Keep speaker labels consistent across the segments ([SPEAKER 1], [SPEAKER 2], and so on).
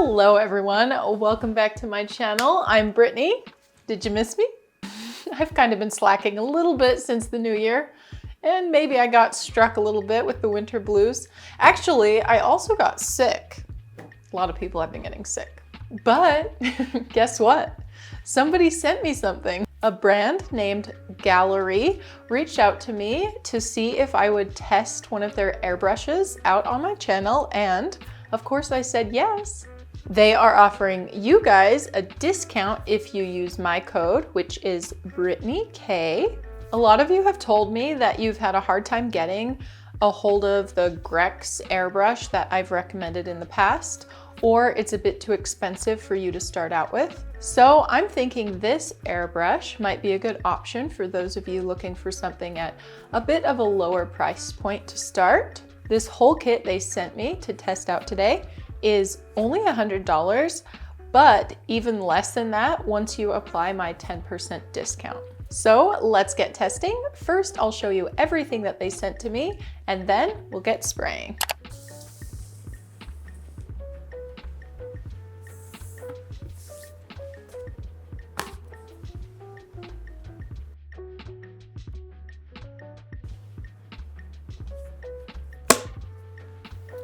[SPEAKER 1] Hello everyone, welcome back to my channel. I'm Brittnee. Did you miss me? I've kind of been slacking a little bit since the new year, and maybe I got struck a little bit with the winter blues. Actually, I also got sick. A lot of people have been getting sick. But guess what? Somebody sent me something. A brand named Gaahleri reached out to me to see if I would test one of their airbrushes out on my channel, and of course I said yes. They are offering you guys a discount if you use my code, which is BrittneeK. A lot of you have told me that you've had a hard time getting a hold of the Grex airbrush that I've recommended in the past, or it's a bit too expensive for you to start out with. So I'm thinking this airbrush might be a good option for those of you looking for something at a bit of a lower price point to start. This whole kit they sent me to test out today is only $100, but even less than that once you apply my 10% discount. So let's get testing. First, I'll show you everything that they sent to me, and then we'll get spraying.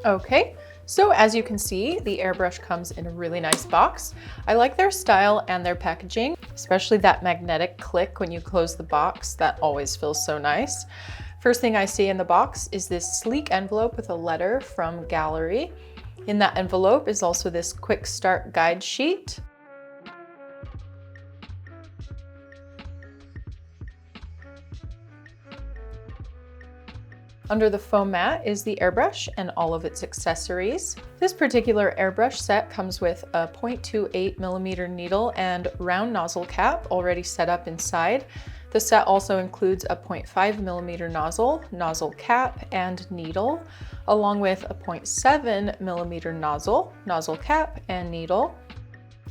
[SPEAKER 1] Okay, so as you can see, the airbrush comes in a really nice box. I like their style and their packaging, especially that magnetic click when you close the box. That always feels so nice. First thing I see in the box is this sleek envelope with a letter from Gaahleri. In that envelope is also this quick start guide sheet. Under the foam mat is the airbrush and all of its accessories. This particular airbrush set comes with a 0.28mm needle and round nozzle cap already set up inside. The set also includes a 0.5mm nozzle, nozzle cap, and needle, along with a 0.7mm nozzle, nozzle cap, and needle.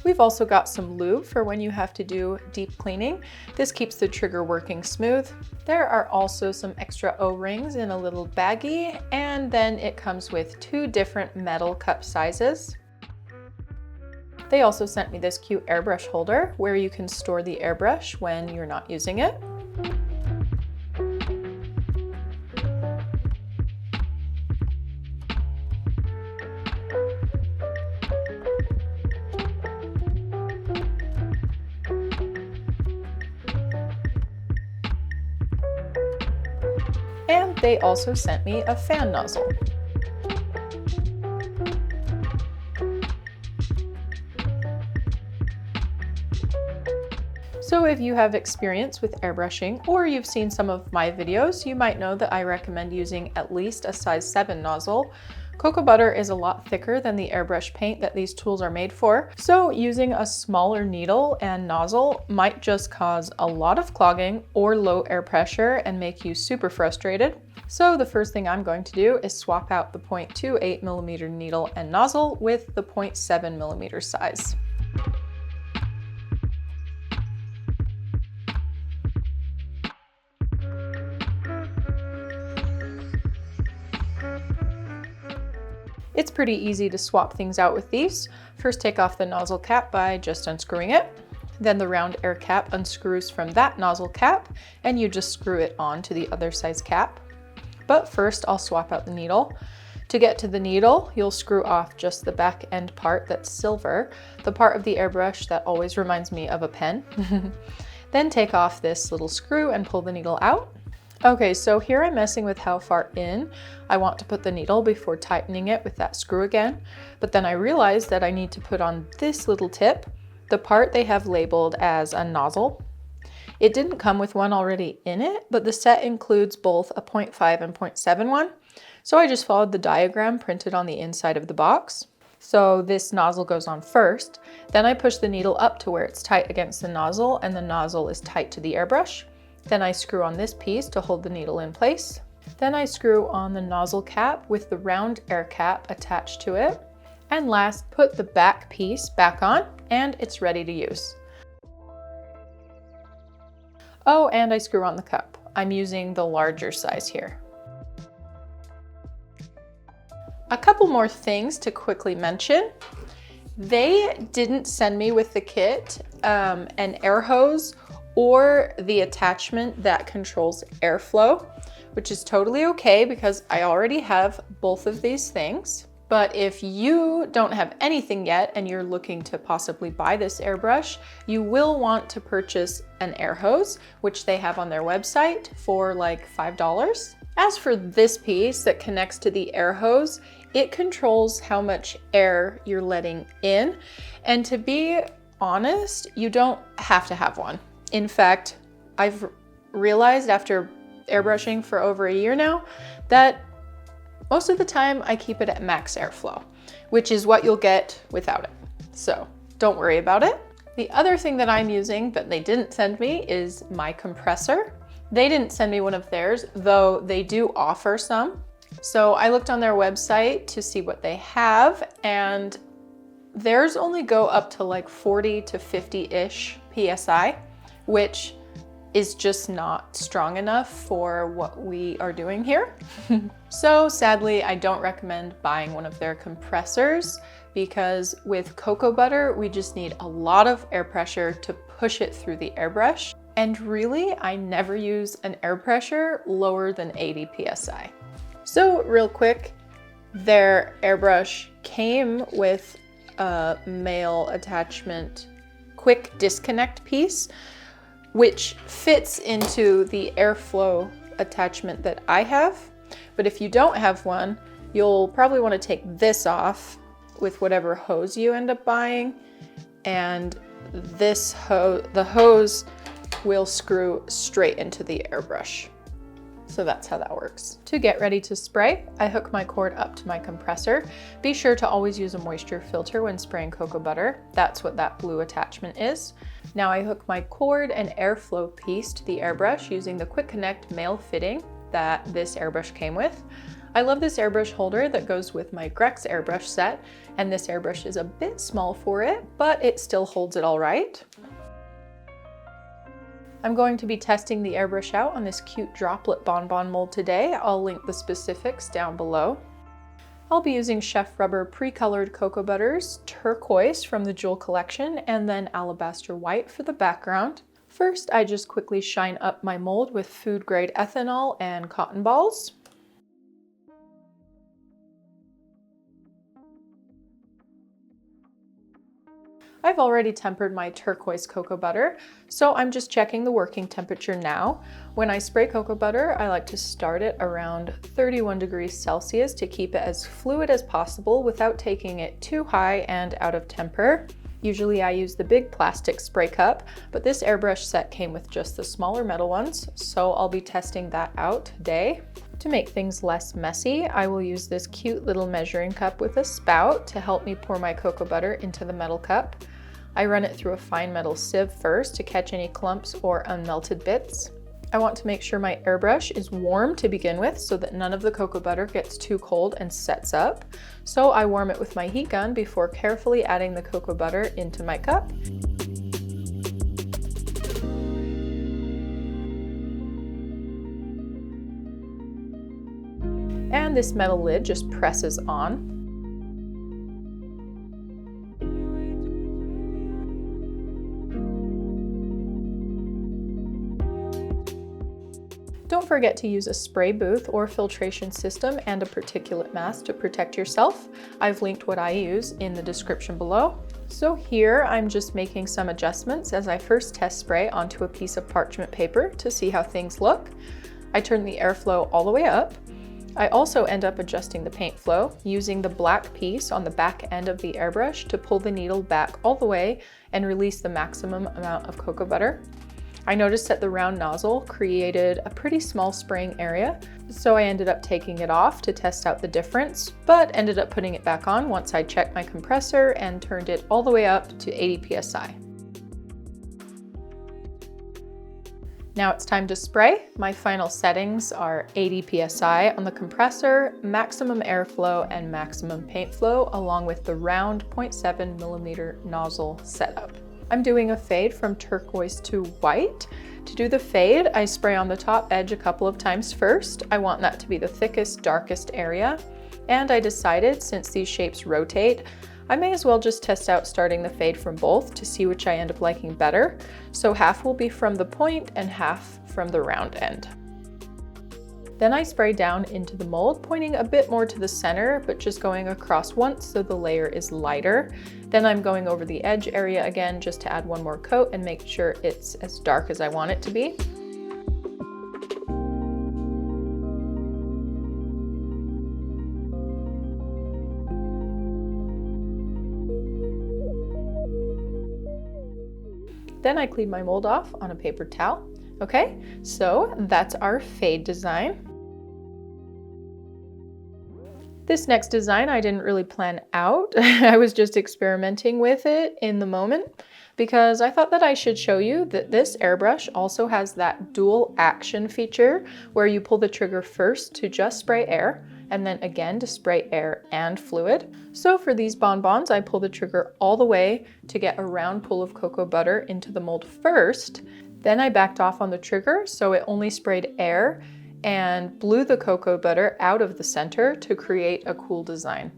[SPEAKER 1] We've also got some lube for when you have to do deep cleaning. This keeps the trigger working smooth. There are also some extra O-rings in a little baggie, and then it comes with 2 different metal cup sizes. They also sent me this cute airbrush holder where you can store the airbrush when you're not using it. And they also sent me a fan nozzle. So if you have experience with airbrushing, or you've seen some of my videos, you might know that I recommend using at least a size 7 nozzle. Cocoa butter is a lot thicker than the airbrush paint that these tools are made for, so using a smaller needle and nozzle might just cause a lot of clogging or low air pressure and make you super frustrated. So the first thing I'm going to do is swap out the 0.28mm needle and nozzle with the 0.7mm size. It's pretty easy to swap things out with these. First, take off the nozzle cap by just unscrewing it. Then the round air cap unscrews from that nozzle cap, and you just screw it on to the other size cap. But first, I'll swap out the needle. To get to the needle, you'll screw off just the back end part that's silver, the part of the airbrush that always reminds me of a pen. Then take off this little screw and pull the needle out. Okay, so here I'm messing with how far in I want to put the needle before tightening it with that screw again. But then I realized that I need to put on this little tip, the part they have labeled as a nozzle. It didn't come with one already in it, but the set includes both a 0.5 and 0.7 one. So I just followed the diagram printed on the inside of the box. So this nozzle goes on first, then I push the needle up to where it's tight against the nozzle and the nozzle is tight to the airbrush. Then I screw on this piece to hold the needle in place. Then I screw on the nozzle cap with the round air cap attached to it. And last, put the back piece back on and it's ready to use. Oh, and I screw on the cup. I'm using the larger size here. A couple more things to quickly mention. They didn't send me with the kit an air hose or the attachment that controls airflow, which is totally okay because I already have both of these things. But if you don't have anything yet and you're looking to possibly buy this airbrush, you will want to purchase an air hose, which they have on their website for like $5. As for this piece that connects to the air hose, it controls how much air you're letting in. And to be honest, you don't have to have one. In fact, I've realized after airbrushing for over a year now that most of the time I keep it at max airflow, which is what you'll get without it. So don't worry about it. The other thing that I'm using that they didn't send me is my compressor. They didn't send me one of theirs, though they do offer some. So I looked on their website to see what they have, and theirs only go up to like 40 to 50-ish PSI, which is just not strong enough for what we are doing here. So sadly, I don't recommend buying one of their compressors because with cocoa butter, we just need a lot of air pressure to push it through the airbrush. And really, I never use an air pressure lower than 80 PSI. So real quick, their airbrush came with a male attachment quick disconnect piece, which fits into the airflow attachment that I have. But if you don't have one, you'll probably want to take this off with whatever hose you end up buying. And this the hose will screw straight into the airbrush. So that's how that works. To get ready to spray, I hook my cord up to my compressor. Be sure to always use a moisture filter when spraying cocoa butter. That's what that blue attachment is. Now I hook my cord and airflow piece to the airbrush using the Quick Connect male fitting that this airbrush came with. I love this airbrush holder that goes with my Grex airbrush set, and this airbrush is a bit small for it, but it still holds it all right. I'm going to be testing the airbrush out on this cute droplet bonbon mold today. I'll link the specifics down below. I'll be using Chef Rubber pre-colored cocoa butters, turquoise from the Jewel collection, and then alabaster white for the background. First, I just quickly shine up my mold with food grade ethanol and cotton balls. I've already tempered my turquoise cocoa butter, so I'm just checking the working temperature now. When I spray cocoa butter, I like to start it around 31 degrees Celsius to keep it as fluid as possible without taking it too high and out of temper. Usually I use the big plastic spray cup, but this airbrush set came with just the smaller metal ones, so I'll be testing that out today. To make things less messy, I will use this cute little measuring cup with a spout to help me pour my cocoa butter into the metal cup. I run it through a fine metal sieve first to catch any clumps or unmelted bits. I want to make sure my airbrush is warm to begin with so that none of the cocoa butter gets too cold and sets up. So I warm it with my heat gun before carefully adding the cocoa butter into my cup. And this metal lid just presses on. Don't forget to use a spray booth or filtration system and a particulate mask to protect yourself. I've linked what I use in the description below. So here I'm just making some adjustments as I first test spray onto a piece of parchment paper to see how things look. I turn the airflow all the way up. I also end up adjusting the paint flow using the black piece on the back end of the airbrush to pull the needle back all the way and release the maximum amount of cocoa butter. I noticed that the round nozzle created a pretty small spraying area, so I ended up taking it off to test out the difference, but ended up putting it back on once I checked my compressor and turned it all the way up to 80 PSI. Now it's time to spray. My final settings are 80 PSI on the compressor, maximum airflow and maximum paint flow, along with the round 0.7 millimeter nozzle setup. I'm doing a fade from turquoise to white. To do the fade, I spray on the top edge a couple of times first. I want that to be the thickest, darkest area. And I decided, since these shapes rotate, I may as well just test out starting the fade from both to see which I end up liking better. So half will be from the point and half from the round end. Then I spray down into the mold, pointing a bit more to the center, but just going across once so the layer is lighter. Then I'm going over the edge area again just to add one more coat and make sure it's as dark as I want it to be. Then I clean my mold off on a paper towel. Okay, so that's our fade design. This next design I didn't really plan out. I was just experimenting with it in the moment because I thought that I should show you that this airbrush also has that dual action feature where you pull the trigger first to just spray air and then again to spray air and fluid. So for these bonbons, I pull the trigger all the way to get a round pool of cocoa butter into the mold first. Then I backed off on the trigger so it only sprayed air and blew the cocoa butter out of the center to create a cool design.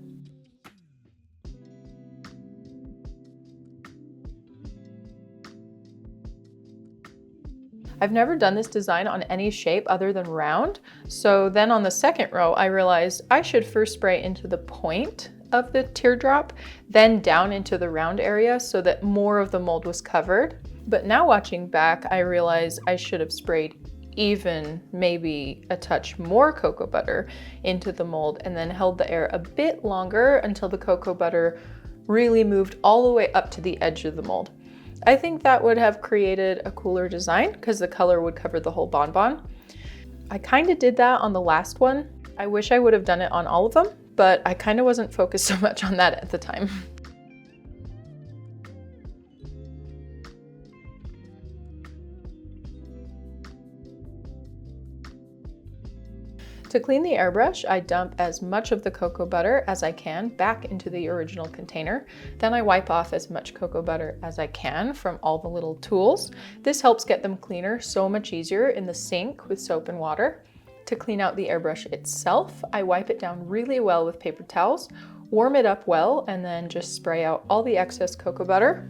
[SPEAKER 1] I've never done this design on any shape other than round, so then on the second row I realized I should first spray into the point of the teardrop, then down into the round area so that more of the mold was covered. But now watching back, I realize I should have sprayed even maybe a touch more cocoa butter into the mold and then held the air a bit longer until the cocoa butter really moved all the way up to the edge of the mold. I think that would have created a cooler design because the color would cover the whole bonbon. I kind of did that on the last one. I wish I would have done it on all of them, but I kind of wasn't focused so much on that at the time. To clean the airbrush, I dump as much of the cocoa butter as I can back into the original container. Then I wipe off as much cocoa butter as I can from all the little tools. This helps get them cleaner so much easier in the sink with soap and water. To clean out the airbrush itself, I wipe it down really well with paper towels, warm it up well, and then just spray out all the excess cocoa butter.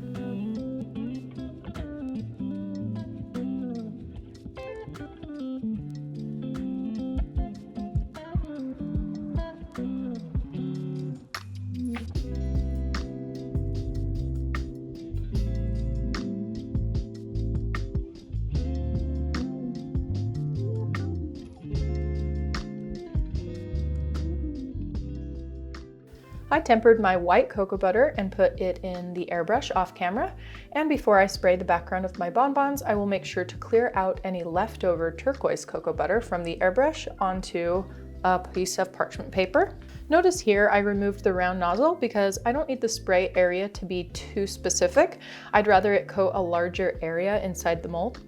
[SPEAKER 1] I tempered my white cocoa butter and put it in the airbrush off camera. And before I spray the background of my bonbons, I will make sure to clear out any leftover turquoise cocoa butter from the airbrush onto a piece of parchment paper. Notice here I removed the round nozzle because I don't need the spray area to be too specific. I'd rather it coat a larger area inside the mold.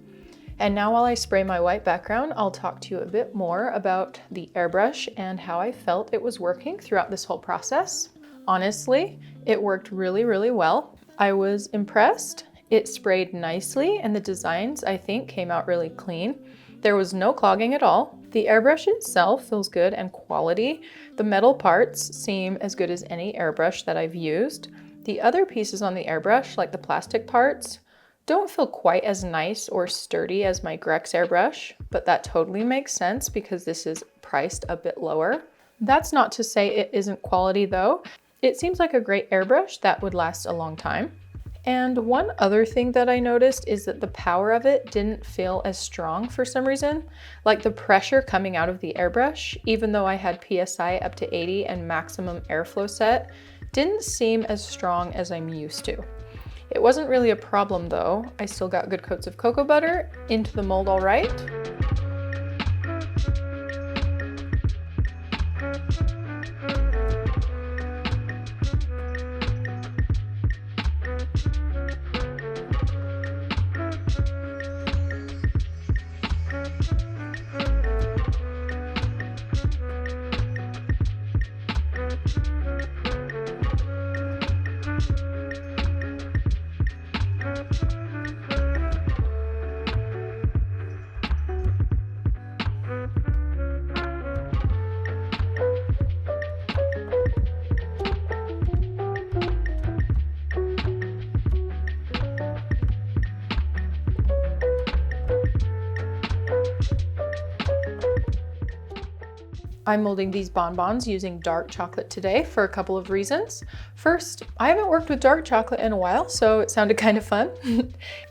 [SPEAKER 1] And now while I spray my white background, I'll talk to you a bit more about the airbrush and how I felt it was working throughout this whole process. Honestly, it worked really, really well. I was impressed. It sprayed nicely and the designs, I think, came out really clean. There was no clogging at all. The airbrush itself feels good and quality. The metal parts seem as good as any airbrush that I've used. The other pieces on the airbrush, like the plastic parts, don't feel quite as nice or sturdy as my Grex airbrush, but that totally makes sense because this is priced a bit lower. That's not to say it isn't quality though. It seems like a great airbrush that would last a long time. And one other thing that I noticed is that the power of it didn't feel as strong for some reason. Like the pressure coming out of the airbrush, even though I had PSI up to 80 and maximum airflow set, didn't seem as strong as I'm used to. It wasn't really a problem though. I still got good coats of cocoa butter into the mold all right. I'm molding these bonbons using dark chocolate today for a couple of reasons. First, I haven't worked with dark chocolate in a while, so it sounded kind of fun.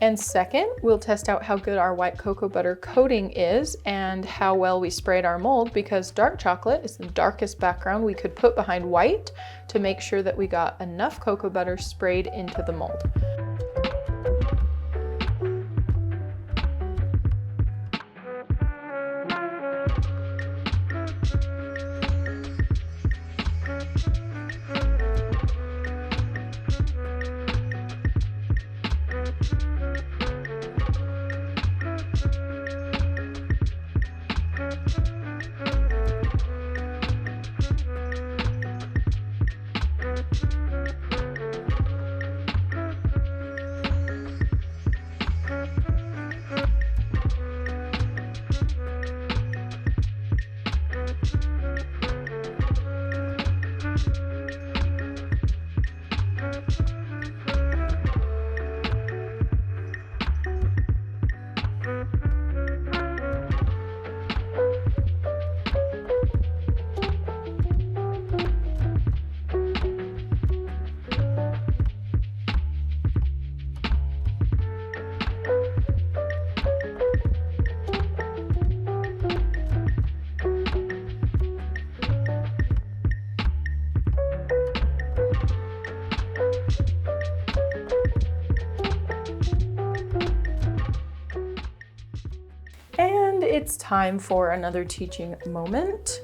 [SPEAKER 1] And second, we'll test out how good our white cocoa butter coating is and how well we sprayed our mold, because dark chocolate is the darkest background we could put behind white to make sure that we got enough cocoa butter sprayed into the mold. And it's time for another teaching moment.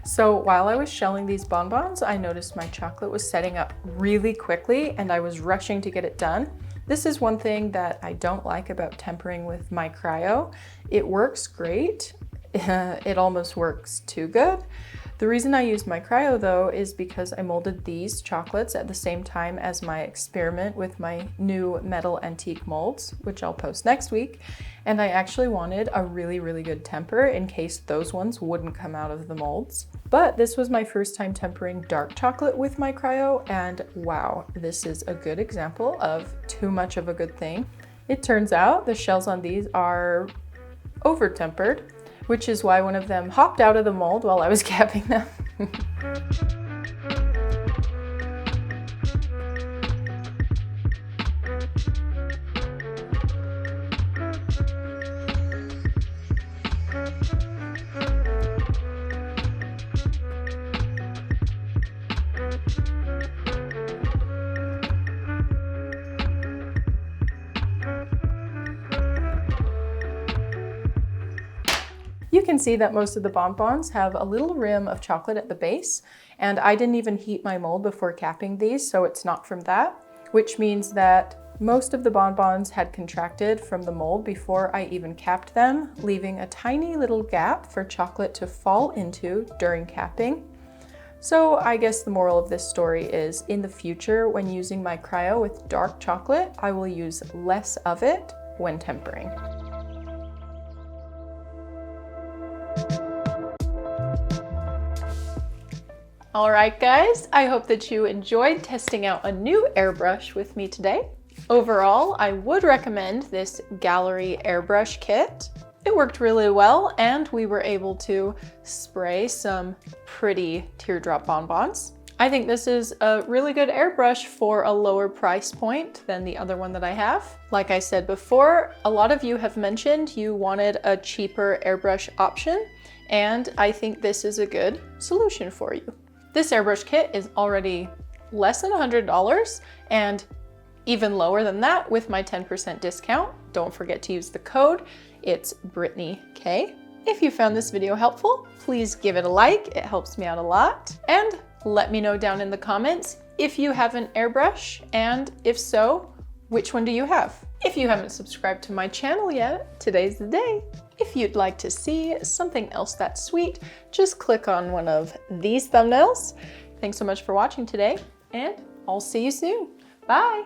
[SPEAKER 1] So while I was shelling these bonbons, I noticed my chocolate was setting up really quickly and I was rushing to get it done. This is one thing that I don't like about tempering with my cryo. It works great. It almost works too good. The reason I used my cryo though is because I molded these chocolates at the same time as my experiment with my new metal antique molds, which I'll post next week. And I actually wanted a really, really good temper in case those ones wouldn't come out of the molds. But this was my first time tempering dark chocolate with my cryo, and wow, this is a good example of too much of a good thing. It turns out the shells on these are over-tempered, which is why one of them hopped out of the mold while I was capping them. You can see that most of the bonbons have a little rim of chocolate at the base, and I didn't even heat my mold before capping these, so it's not from that, which means that most of the bonbons had contracted from the mold before I even capped them, leaving a tiny little gap for chocolate to fall into during capping. So I guess the moral of this story is, in the future, when using my cryo with dark chocolate, I will use less of it when tempering. All right, guys, I hope that you enjoyed testing out a new airbrush with me today. Overall, I would recommend this Gaahleri Airbrush kit. It worked really well, and we were able to spray some pretty teardrop bonbons. I think this is a really good airbrush for a lower price point than the other one that I have. Like I said before, a lot of you have mentioned you wanted a cheaper airbrush option, and I think this is a good solution for you. This airbrush kit is already less than $100 and even lower than that with my 10% discount. Don't forget to use the code. It's Brittnee K. If you found this video helpful, please give it a like. It helps me out a lot. And let me know down in the comments if you have an airbrush, and if so, which one do you have? If you haven't subscribed to my channel yet, today's the day. If you'd like to see something else that's sweet, just click on one of these thumbnails. Thanks so much for watching today, and I'll see you soon. Bye.